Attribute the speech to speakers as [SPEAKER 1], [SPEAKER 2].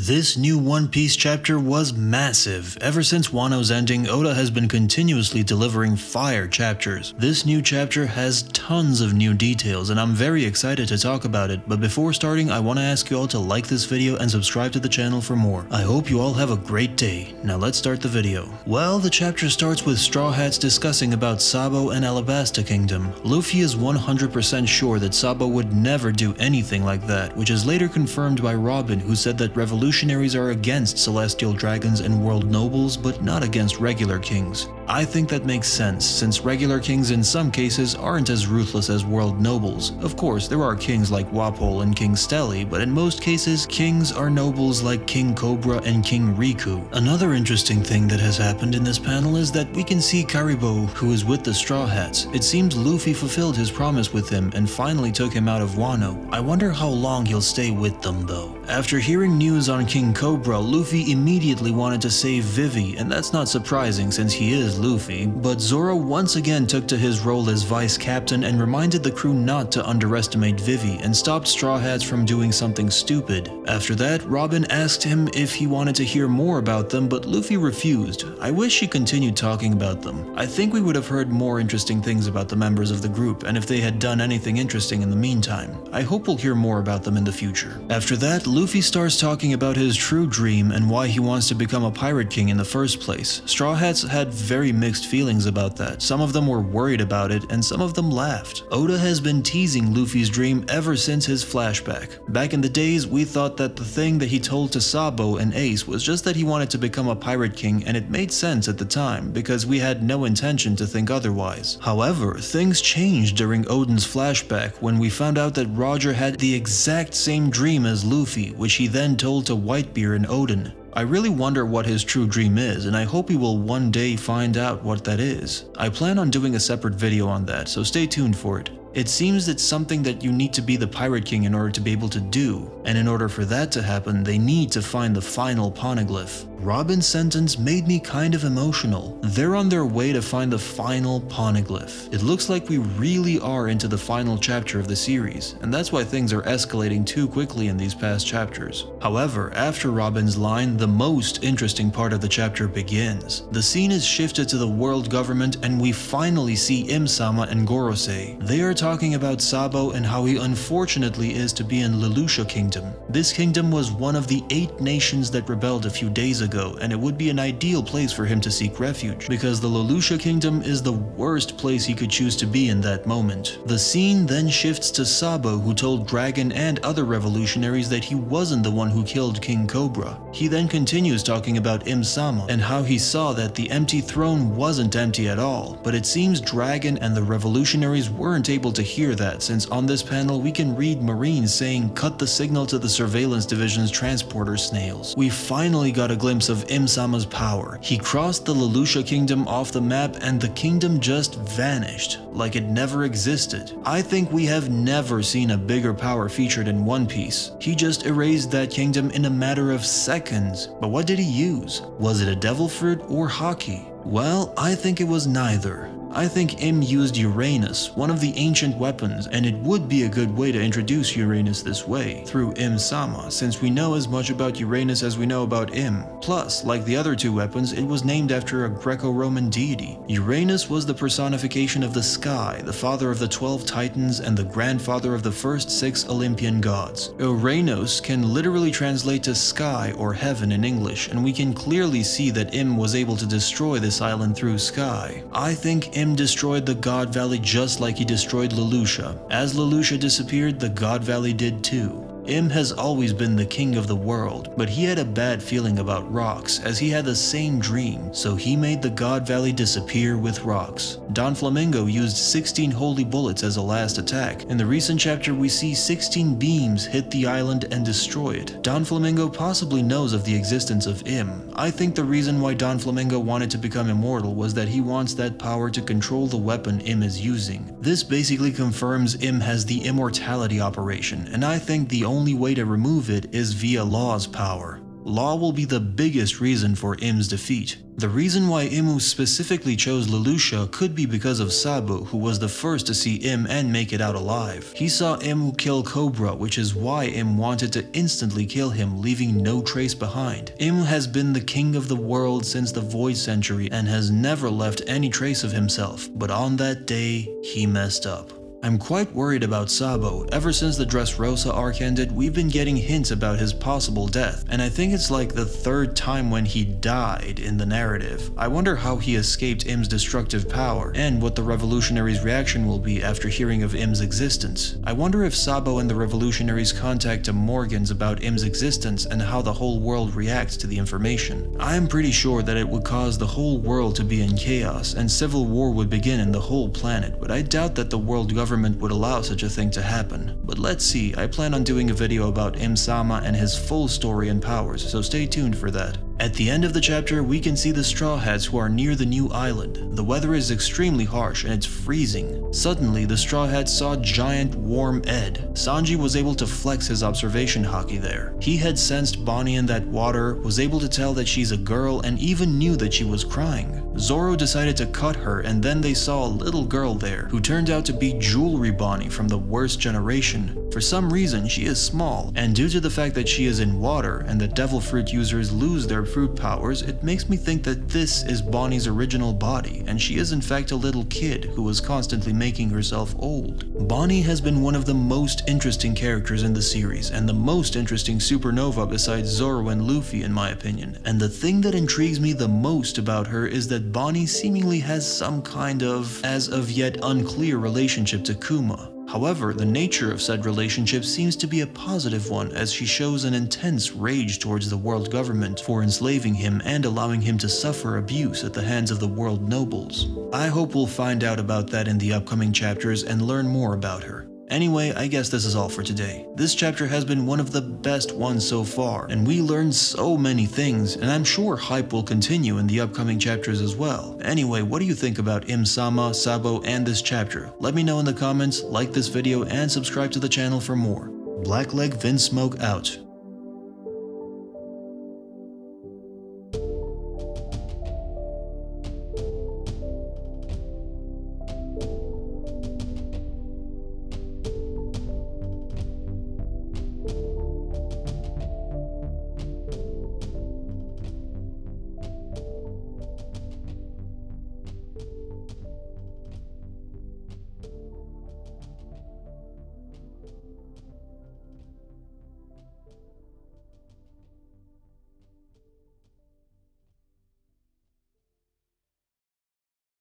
[SPEAKER 1] This new One Piece chapter was massive. Ever since Wano's ending, Oda has been continuously delivering fire chapters. This new chapter has tons of new details and I'm very excited to talk about it, but before starting I want to ask you all to like this video and subscribe to the channel for more. I hope you all have a great day. Now let's start the video. Well, the chapter starts with Straw Hats discussing about Sabo and Alabasta Kingdom. Luffy is 100% sure that Sabo would never do anything like that, which is later confirmed by Robin, who said that revolutionaries are against celestial dragons and world nobles, but not against regular kings. I think that makes sense, since regular kings in some cases aren't as ruthless as world nobles. Of course, there are kings like Wapol and King Stelly, but in most cases, kings are nobles like King Cobra and King Riku. Another interesting thing that has happened in this panel is that we can see Karibo, who is with the Straw Hats. It seems Luffy fulfilled his promise with him and finally took him out of Wano. I wonder how long he'll stay with them though. After hearing news on King Cobra, Luffy immediately wanted to save Vivi, and that's not surprising since he is Luffy, but Zoro once again took to his role as vice captain and reminded the crew not to underestimate Vivi and stopped Straw Hats from doing something stupid. After that, Robin asked him if he wanted to hear more about them, but Luffy refused. I wish he continued talking about them. I think we would have heard more interesting things about the members of the group, and if they had done anything interesting in the meantime. I hope we'll hear more about them in the future. After that, Luffy starts talking about his true dream and why he wants to become a pirate king in the first place. Straw Hats had very mixed feelings about that. Some of them were worried about it and some of them laughed. Oda has been teasing Luffy's dream ever since his flashback. Back in the days, we thought that the thing that he told to Sabo and Ace was just that he wanted to become a pirate king, and it made sense at the time because we had no intention to think otherwise. However, things changed during Oden's flashback when we found out that Roger had the exact same dream as Luffy, which he then told to Whitebeard and Oden. I really wonder what his true dream is, and I hope we will one day find out what that is. I plan on doing a separate video on that, so stay tuned for it. It seems it's something that you need to be the Pirate King in order to be able to do, and in order for that to happen, they need to find the final poneglyph. Robin's sentence made me kind of emotional. They're on their way to find the final poneglyph. It looks like we really are into the final chapter of the series, and that's why things are escalating too quickly in these past chapters. However, after Robin's line, the most interesting part of the chapter begins. The scene is shifted to the world government and we finally see Im-sama and Gorosei. They are talking about Sabo and how he unfortunately is to be in Leloucha Kingdom. This kingdom was one of the 8 nations that rebelled a few days ago, and it would be an ideal place for him to seek refuge, because the Leloucha Kingdom is the worst place he could choose to be in that moment. The scene then shifts to Sabo, who told Dragon and other revolutionaries that he wasn't the one who killed King Cobra. He then continues talking about Im-sama and how he saw that the empty throne wasn't empty at all, but it seems Dragon and the revolutionaries weren't able to hear that, since on this panel we can read Marines saying cut the signal to the surveillance division's transporter snails. We finally got a glimpse of Im-sama's power. He crossed the Leloucha Kingdom off the map and the kingdom just vanished, like it never existed. I think we have never seen a bigger power featured in One Piece. He just erased that kingdom in a matter of seconds. But what did he use? Was it a devil fruit or haki? Well, I think it was neither. I think Im used Uranus, one of the ancient weapons, and it would be a good way to introduce Uranus this way, through Im-sama, since we know as much about Uranus as we know about Im. Plus, like the other 2 weapons, it was named after a Greco-Roman deity. Uranus was the personification of the sky, the father of the 12 titans, and the grandfather of the first 6 Olympian gods. Uranus can literally translate to sky or heaven in English, and we can clearly see that Im was able to destroy this island through sky. I think Im destroyed the God Valley just like he destroyed Leloucha. As Leloucha disappeared, the God Valley did too. Im has always been the king of the world, but he had a bad feeling about rocks, as he had the same dream, so he made the God Valley disappear with rocks. Don Flamingo used 16 holy bullets as a last attack. In the recent chapter, we see 16 beams hit the island and destroy it. Don Flamingo possibly knows of the existence of Im. I think the reason why Don Flamingo wanted to become immortal was that he wants that power to control the weapon Im is using. This basically confirms Im has the immortality operation, and I think the only way to remove it is via Law's power. Law will be the biggest reason for Im's defeat. The reason why Imu specifically chose Leloucha could be because of Sabo, who was the first to see Im and make it out alive. He saw Imu kill Cobra, which is why Im wanted to instantly kill him, leaving no trace behind. Im has been the king of the world since the Void Century and has never left any trace of himself, but on that day, he messed up. I'm quite worried about Sabo. Ever since the Dressrosa arc ended, we've been getting hints about his possible death, and I think it's like the third time when he died in the narrative. I wonder how he escaped Im's destructive power, and what the revolutionaries' reaction will be after hearing of Im's existence. I wonder if Sabo and the revolutionaries contact the Morgans about Im's existence and how the whole world reacts to the information. I am pretty sure that it would cause the whole world to be in chaos, and civil war would begin in the whole planet, but I doubt that the world government would allow such a thing to happen. But let's see, I plan on doing a video about Im-sama and his full story and powers, so stay tuned for that. At the end of the chapter, we can see the Straw Hats who are near the new island. The weather is extremely harsh and it's freezing. Suddenly, the Straw Hats saw giant warm Ed. Sanji was able to flex his observation haki there. He had sensed Bonney in that water, was able to tell that she's a girl, and even knew that she was crying. Zoro decided to cut her, and then they saw a little girl there, who turned out to be Jewelry Bonney from the worst generation. For some reason, she is small, and due to the fact that she is in water and that Devil Fruit users lose their fruit powers, it makes me think that this is Bonnie's original body, and she is in fact a little kid who was constantly making herself old. Bonney has been one of the most interesting characters in the series, and the most interesting supernova besides Zoro and Luffy in my opinion. And the thing that intrigues me the most about her is that Bonney seemingly has some kind of, as of yet unclear, relationship to Kuma. However, the nature of said relationship seems to be a positive one, as she shows an intense rage towards the world government for enslaving him and allowing him to suffer abuse at the hands of the world nobles. I hope we'll find out about that in the upcoming chapters and learn more about her. Anyway, I guess this is all for today. This chapter has been one of the best ones so far, and we learned so many things, and I'm sure hype will continue in the upcoming chapters as well. Anyway, what do you think about Im-sama, Sabo, and this chapter? Let me know in the comments, like this video, and subscribe to the channel for more. Blackleg Vinsmoke out.